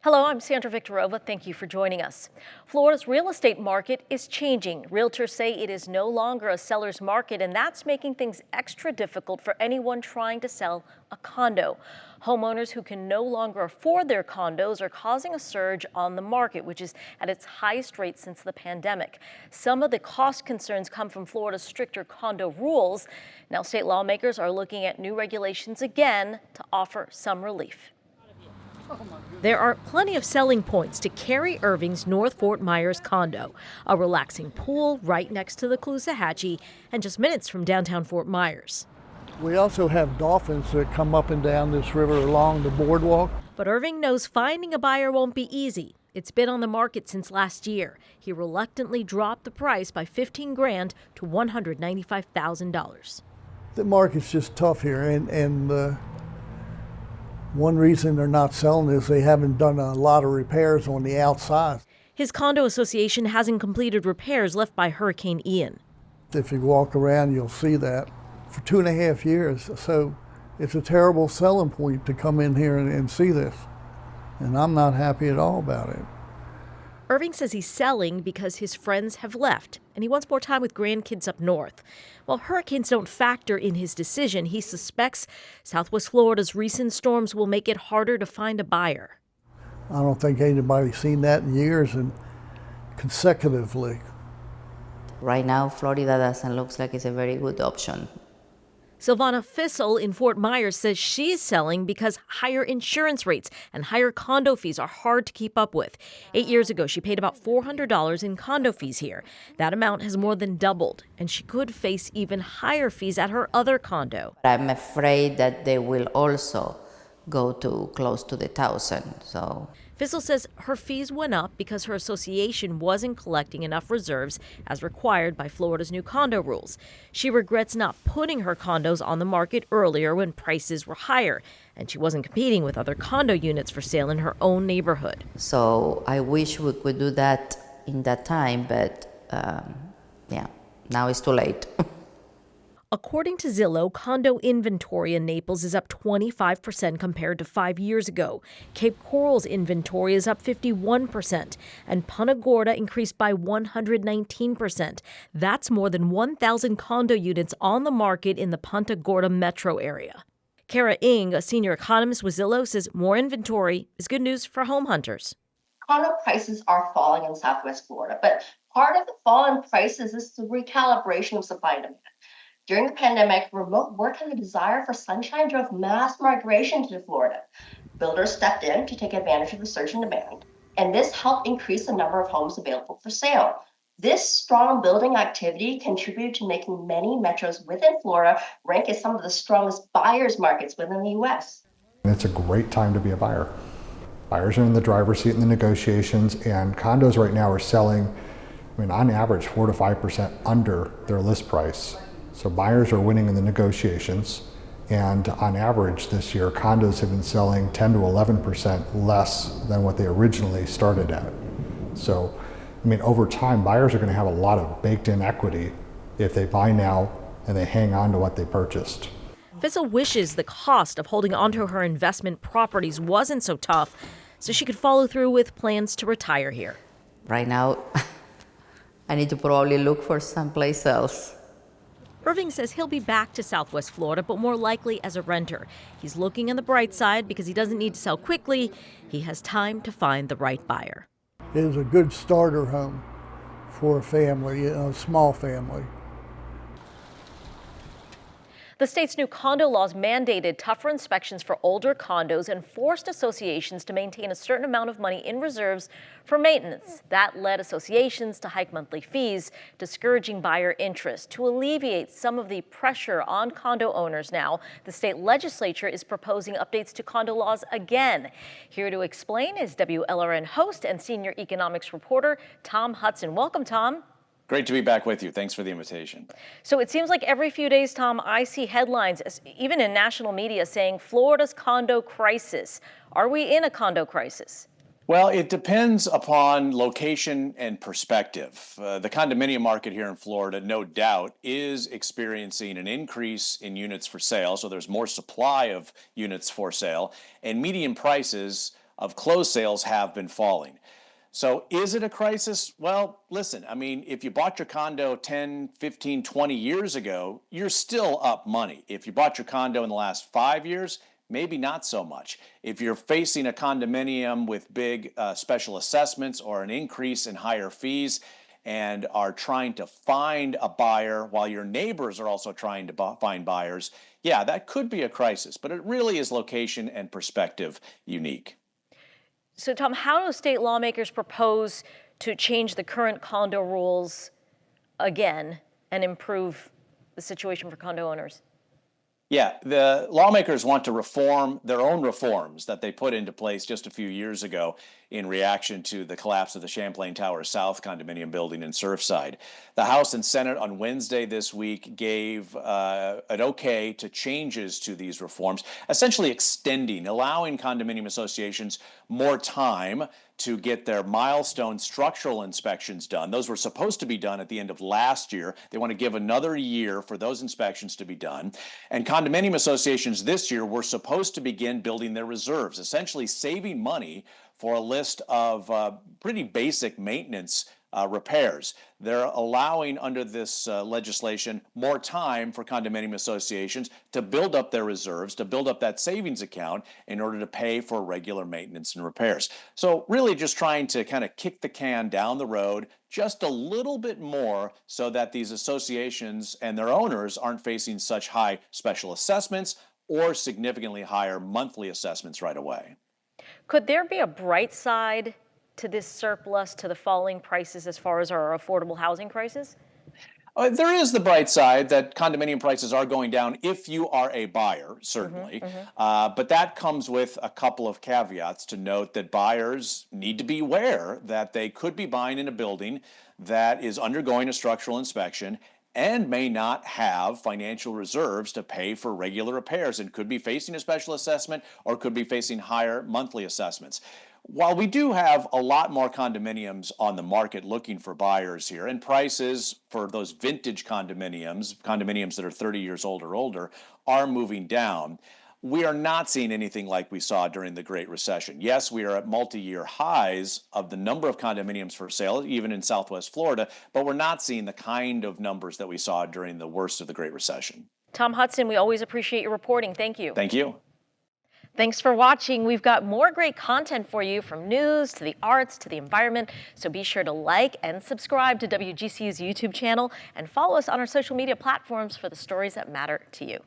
Hello, I'm Sandra Viktorova. Thank you for joining us. Florida's real estate market is changing. Realtors say it is no longer a seller's market, and that's making things extra difficult for anyone trying to sell a condo. Homeowners who can no longer afford their condos are causing a surge on the market, which is at its highest rate since the pandemic. Some of the cost concerns come from Florida's stricter condo rules. Now, state lawmakers are looking at new regulations again to offer some relief. There are plenty of selling points to Carrie Irving's North Fort Myers condo, a relaxing pool right next to the Caloosahatchee and just minutes from downtown Fort Myers. We also have dolphins that come up and down this river along the boardwalk. But Irving knows finding a buyer won't be easy. It's been on the market since last year. He reluctantly dropped the price by $15,000 to $195,000. The market's just tough here, and one reason they're not selling is they haven't done a lot of repairs on the outside. His condo association hasn't completed repairs left by Hurricane Ian. If you walk around, you'll see that for 2.5 years. So it's a terrible selling point to come in here and see this. And I'm not happy at all about it. Irving says he's selling because his friends have left and he wants more time with grandkids up north. While hurricanes don't factor in his decision, he suspects Southwest Florida's recent storms will make it harder to find a buyer. I don't think anybody's seen that in years and consecutively. Right now, Florida doesn't look like it's a very good option. Silvana Fissel in Fort Myers says she's selling because higher insurance rates and higher condo fees are hard to keep up with. 8 years ago, she paid about $400 in condo fees here. That amount has more than doubled, and she could face even higher fees at her other condo. I'm afraid that they will also go to close to the 1,000. So Fissel says her fees went up because her association wasn't collecting enough reserves as required by Florida's new condo rules. She regrets not putting her condos on the market earlier when prices were higher, and she wasn't competing with other condo units for sale in her own neighborhood. So I wish we could do that in that time, but now it's too late. According to Zillow, condo inventory in Naples is up 25% compared to 5 years ago. Cape Coral's inventory is up 51%, and Punta Gorda increased by 119%. That's more than 1,000 condo units on the market in the Punta Gorda metro area. Kara Ng, a senior economist with Zillow, says more inventory is good news for home hunters. Condo prices are falling in Southwest Florida, but part of the fall in prices is the recalibration of supply and demand. During the pandemic, remote work and the desire for sunshine drove mass migration to Florida. Builders stepped in to take advantage of the surge in demand, and this helped increase the number of homes available for sale. This strong building activity contributed to making many metros within Florida rank as some of the strongest buyers markets within the U.S. It's a great time to be a buyer. Buyers are in the driver's seat in the negotiations, and condos right now are selling, on average, 4 to 5% under their list price. So buyers are winning in the negotiations, and on average this year, condos have been selling 10 to 11% less than what they originally started at. So, over time, buyers are going to have a lot of baked-in equity if they buy now and they hang on to what they purchased. Fissel wishes the cost of holding onto her investment properties wasn't so tough, so she could follow through with plans to retire here. Right now, I need to probably look for someplace else. Irving says he'll be back to Southwest Florida, but more likely as a renter. He's looking on the bright side because he doesn't need to sell quickly. He has time to find the right buyer. It is a good starter home for a family, a small family. The state's new condo laws mandated tougher inspections for older condos and forced associations to maintain a certain amount of money in reserves for maintenance. That led associations to hike monthly fees, discouraging buyer interest. To alleviate some of the pressure on condo owners now, the state legislature is proposing updates to condo laws again. Here to explain is WLRN host and senior economics reporter Tom Hudson. Welcome, Tom. Great to be back with you. Thanks for the invitation. So it seems like every few days, Tom, I see headlines, even in national media, saying Florida's condo crisis. Are we in a condo crisis? Well, it depends upon location and perspective. The condominium market here in Florida, no doubt, is experiencing an increase in units for sale. So there's more supply of units for sale, and median prices of closed sales have been falling. So is it a crisis? Well, listen, I mean, if you bought your condo 10, 15, 20 years ago, you're still up money. If you bought your condo in the last 5 years, maybe not so much. If you're facing a condominium with big special assessments or an increase in higher fees and are trying to find a buyer while your neighbors are also trying to find buyers, yeah, that could be a crisis, but it really is location and perspective unique. So, Tom, how do state lawmakers propose to change the current condo rules again and improve the situation for condo owners? Yeah, the lawmakers want to reform their own reforms that they put into place just a few years ago in reaction to the collapse of the Champlain Tower South condominium building in Surfside. The House and Senate on Wednesday this week gave an okay to changes to these reforms, essentially allowing condominium associations more time to get their milestone structural inspections done. Those were supposed to be done at the end of last year. They want to give another year for those inspections to be done. And condominium associations this year were supposed to begin building their reserves, essentially saving money for a list of pretty basic maintenance repairs. They're allowing, under this legislation, more time for condominium associations to build up their reserves, to build up that savings account in order to pay for regular maintenance and repairs. So really just trying to kind of kick the can down the road just a little bit more so that these associations and their owners aren't facing such high special assessments or significantly higher monthly assessments right away. Could there be a bright side to this surplus, to the falling prices as far as our affordable housing crisis? There is the bright side that condominium prices are going down if you are a buyer, certainly. But that comes with a couple of caveats to note that buyers need to be aware that they could be buying in a building that is undergoing a structural inspection and may not have financial reserves to pay for regular repairs and could be facing a special assessment or could be facing higher monthly assessments. While we do have a lot more condominiums on the market looking for buyers here, and prices for those vintage condominiums that are 30 years old or older, are moving down, we are not seeing anything like we saw during the Great Recession. Yes, we are at multi-year highs of the number of condominiums for sale, even in Southwest Florida, but we're not seeing the kind of numbers that we saw during the worst of the Great Recession. Tom Hudson, we always appreciate your reporting. Thank you. Thank you. Thanks for watching. We've got more great content for you, from news to the arts to the environment. So be sure to like and subscribe to WGCU's YouTube channel and follow us on our social media platforms for the stories that matter to you.